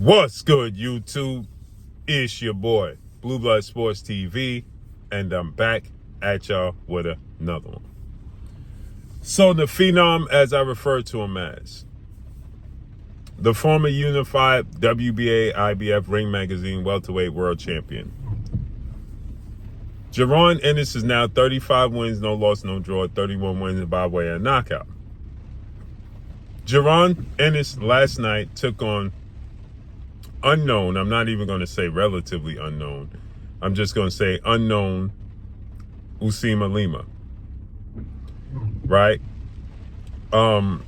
What's good, YouTube? It's your boy, Blue Blood Sports TV, and I'm back at y'all with another one. So the Phenom, as I refer to him as, the former unified WBA IBF Ring Magazine welterweight world champion, Jaron Ennis is now 35 wins, no loss, no draw, 31 wins by way of knockout. Jaron Ennis last night took on unknown, I'm not even going to say relatively unknown, I'm just going to say unknown Usima Lima, right? And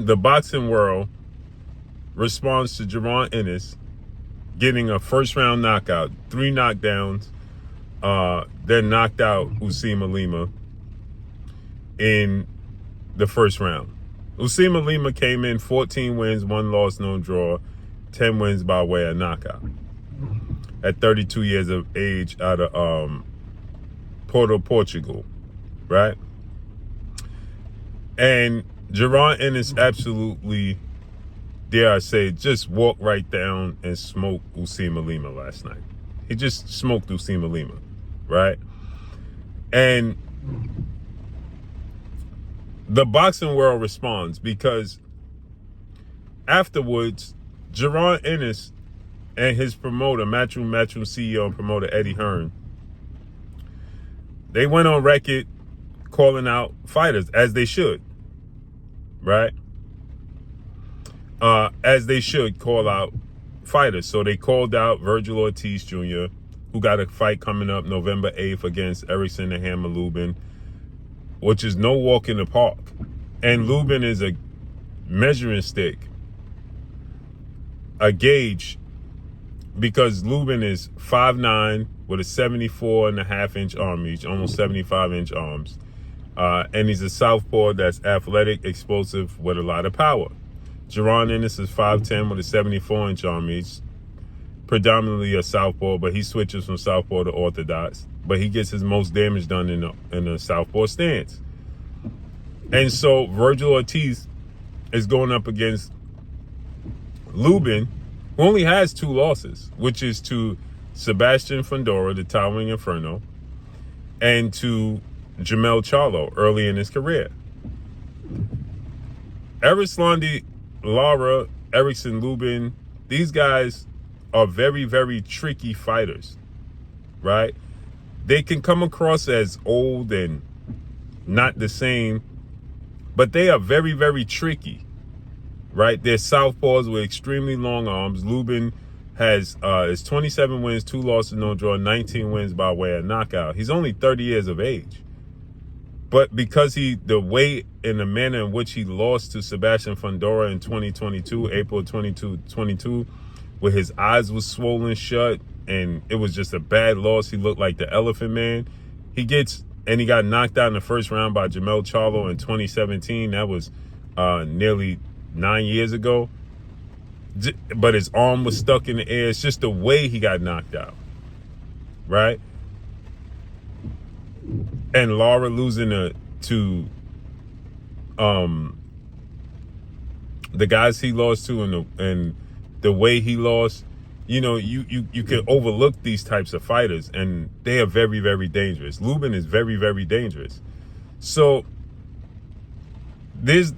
the boxing world responds to Jaron Ennis getting a first round knockout, 3 knockdowns, then knocked out Usima Lima in the first round. Usima Lima came in 14 wins, 1 loss, no draw, 10 wins by way of knockout at 32 years of age out of Portugal, right? And Jaron Ennis absolutely, dare I say, just walked right down and smoked Usima Lima last night. He just smoked Usima Lima, right? And the boxing world responds because afterwards, Jaron Ennis and his promoter, Matchroom CEO and promoter Eddie Hearn, they went on record calling out fighters, as they should, right? As they should call out fighters. So they called out Virgil Ortiz Jr., who got a fight coming up November 8th against Erickson the Hammer Lubin, which is no walk in the park. And Lubin is a measuring stick, a gauge, because Lubin is 5'9" with a 74.5-inch arm reach, almost 75-inch arms. And he's a southpaw that's athletic, explosive, with a lot of power. Jaron Ennis is 5'10" with a 74-inch arm reach, predominantly a southpaw, but he switches from southpaw to orthodox. But he gets his most damage done in a southpaw stance. And so Virgil Ortiz is going up against Lubin, who only has 2 losses, which is to Sebastian Fundora, the Towering Inferno, and to Jamel Charlo early in his career. Erislandy, Lara, Erickson, Lubin, these guys are very, very tricky fighters, right? They can come across as old and not the same, but they are very, very tricky, right? They're southpaws with extremely long arms. Lubin has 27 wins, 2 losses, no draw, 19 wins by way of knockout. He's only 30 years of age. But because the way and the manner in which he lost to Sebastian Fundora in 2022, April 22, where his eyes was swollen shut and it was just a bad loss. He looked like the Elephant Man. He got knocked out in the first round by Jamel Charlo in 2017. That was nearly 9 years ago. But his arm was stuck in the air. It's just the way he got knocked out, right? And Lara losing to the guys he lost to and the way he lost, you know, you can overlook these types of fighters, and they are very, very dangerous. Lubin is very, very dangerous. So there's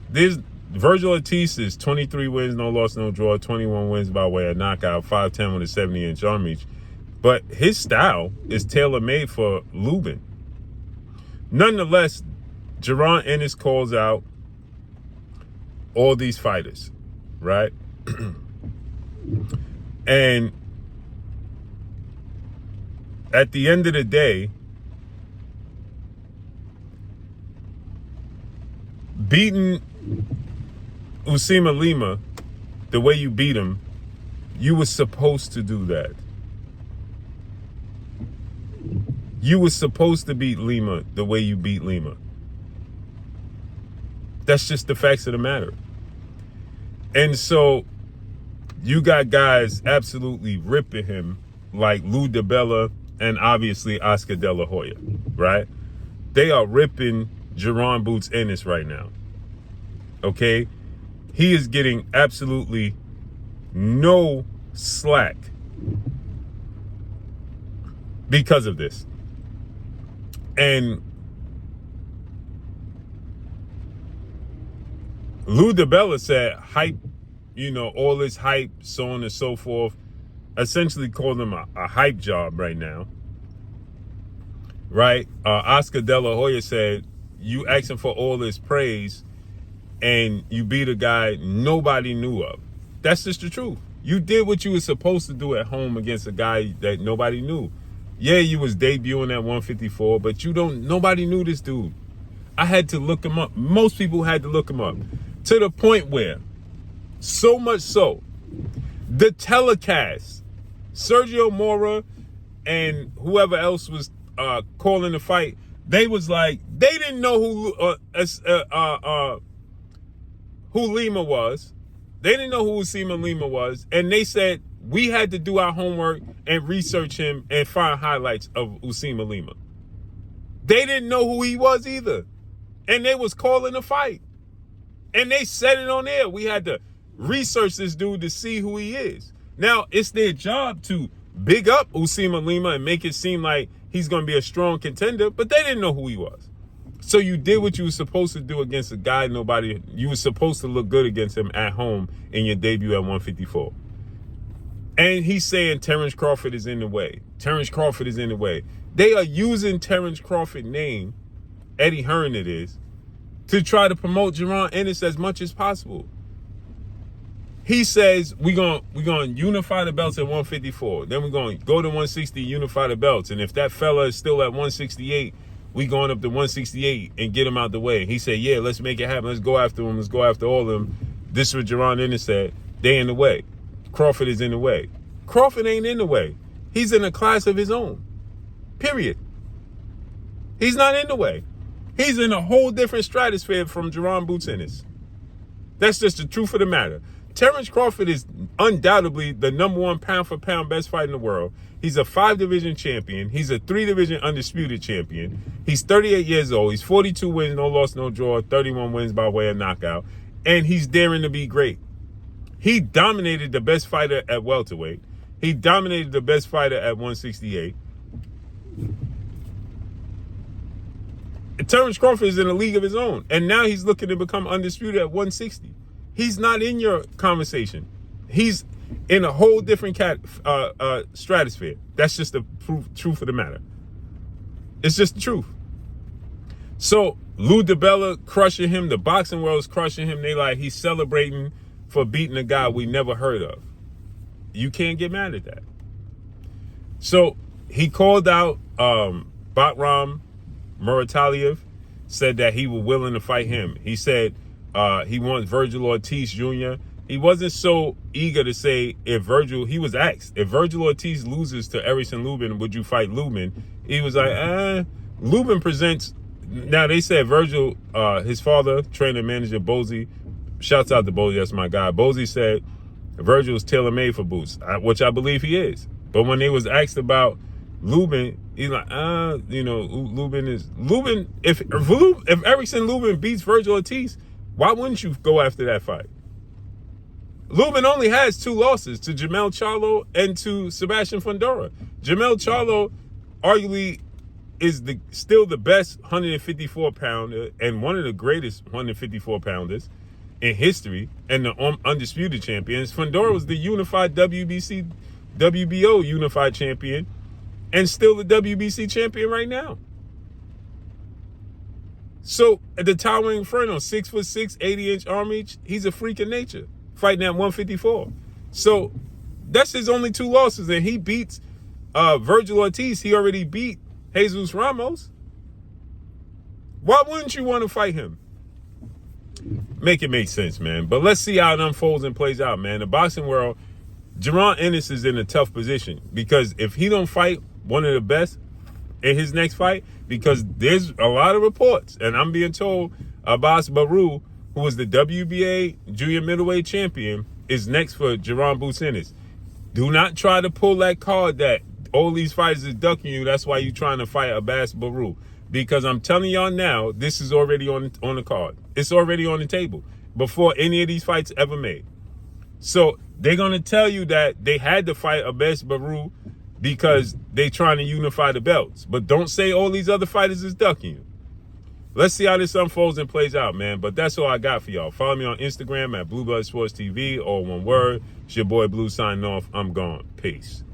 Virgil Ortiz is 23 wins, no loss, no draw, 21 wins by way of knockout, 5'10" with a 70-inch arm reach. But his style is tailor-made for Lubin. Nonetheless, Jaron Ennis calls out all these fighters, right? And at the end of the day, beating Usima Lima the way you beat him, you were supposed to do that. You were supposed to beat Lima the way you beat Lima. That's just the facts of the matter. And so you got guys absolutely ripping him like Lou DiBella and obviously Oscar De La Hoya, right? They are ripping Jaron Boots Ennis right now, okay? He is getting absolutely no slack because of this. And Lou DiBella said hype, all this hype, so on and so forth, essentially called him a hype job right now. Right? Oscar De La Hoya said, you asking for all this praise and you beat a guy nobody knew of. That's just the truth. You did what you were supposed to do at home against a guy that nobody knew. Yeah, you was debuting at 154, but nobody knew this dude. I had to look him up. Most people had to look him up. To the point where, so much so, the telecast, Sergio Mora and whoever else was calling the fight, they was like, they didn't know who Lima was. They didn't know who Usima Lima was. And they said, we had to do our homework and research him and find highlights of Usima Lima. They didn't know who he was either. And they was calling the fight. And they said it on air. We had to research this dude to see who he is. Now, it's their job to big up Usima Lima and make it seem like he's going to be a strong contender, but they didn't know who he was. So you did what you were supposed to do against a guy you were supposed to look good against him at home in your debut at 154. And he's saying Terrence Crawford is in the way. Terrence Crawford is in the way. They are using Terrence Crawford's name, Eddie Hearn it is, to try to promote Jaron Ennis as much as possible. He says we're gonna unify the belts at 154. Then we're gonna go to 160, unify the belts. And if that fella is still at 168, we going up to 168 and get him out the way. He said, yeah, let's make it happen. Let's go after him. Let's go after all of them. This is what Jaron Ennis said. They in the way. Crawford is in the way. Crawford ain't in the way. He's in a class of his own. Period. He's not in the way. He's in a whole different stratosphere from Jaron Boots Ennis. That's just the truth of the matter. Terrence Crawford is undoubtedly the #1 pound-for-pound best fighter in the world. He's a 5-division champion. He's a 3-division undisputed champion. He's 38 years old. He's 42 wins, no loss, no draw, 31 wins by way of knockout. And he's daring to be great. He dominated the best fighter at welterweight. He dominated the best fighter at 168. Terrence Crawford is in a league of his own. And now he's looking to become undisputed at 160. He's not in your conversation. He's in a whole different stratosphere. That's just the truth of the matter. It's just the truth. So Lou DiBella crushing him. The boxing world is crushing him. They like he's celebrating for beating a guy we never heard of. You can't get mad at that. So he called out Batram Murataliev, said that he was willing to fight him. He said he wants Virgil Ortiz Jr. He wasn't so eager to say he was asked, if Virgil Ortiz loses to Erickson Lubin, would you fight Lubin? He was like, Lubin presents. Now they said Virgil, his father, trainer, manager, Bozy, shouts out to Bozy, that's my guy. Bozy said Virgil is tailor-made for Boots, which I believe he is. But when they was asked about Lubin, he's like, Lubin. If Erickson Lubin beats Virgil Ortiz, why wouldn't you go after that fight? Lubin only has 2 losses, to Jamel Charlo and to Sebastian Fundora. Jamel Charlo arguably is still the best 154-pounder and one of the greatest 154-pounders in history and the undisputed champions. Fundora was the unified WBO unified champion and still the WBC champion right now. So at the Towering Inferno, 6'6", 80-inch arm reach, he's a freak of nature, fighting at 154. So that's his only 2 losses, and he beats Virgil Ortiz. He already beat Jesus Ramos. Why wouldn't you want to fight him? Make it make sense, man. But let's see how it unfolds and plays out, man. The boxing world, Jaron Ennis is in a tough position because if he don't fight one of the best in his next fight, because there's a lot of reports, and I'm being told Abbas Baru, who was the WBA junior middleweight champion, is next for Jaron Boots Ennis. Do not try to pull that card that all these fighters is ducking you. That's why you're trying to fight Abbas Baru. Because I'm telling y'all now, this is already on the card. It's already on the table before any of these fights ever made. So They're going to tell you that they had to fight Abes Baru because they trying to unify the belts. But don't say all these other fighters is ducking you. Let's see how this unfolds and plays out, man. But that's all I got for y'all. Follow me on Instagram at Blue Blood Sports TV, all one word. It's your boy Blue signing off. I'm gone. Peace.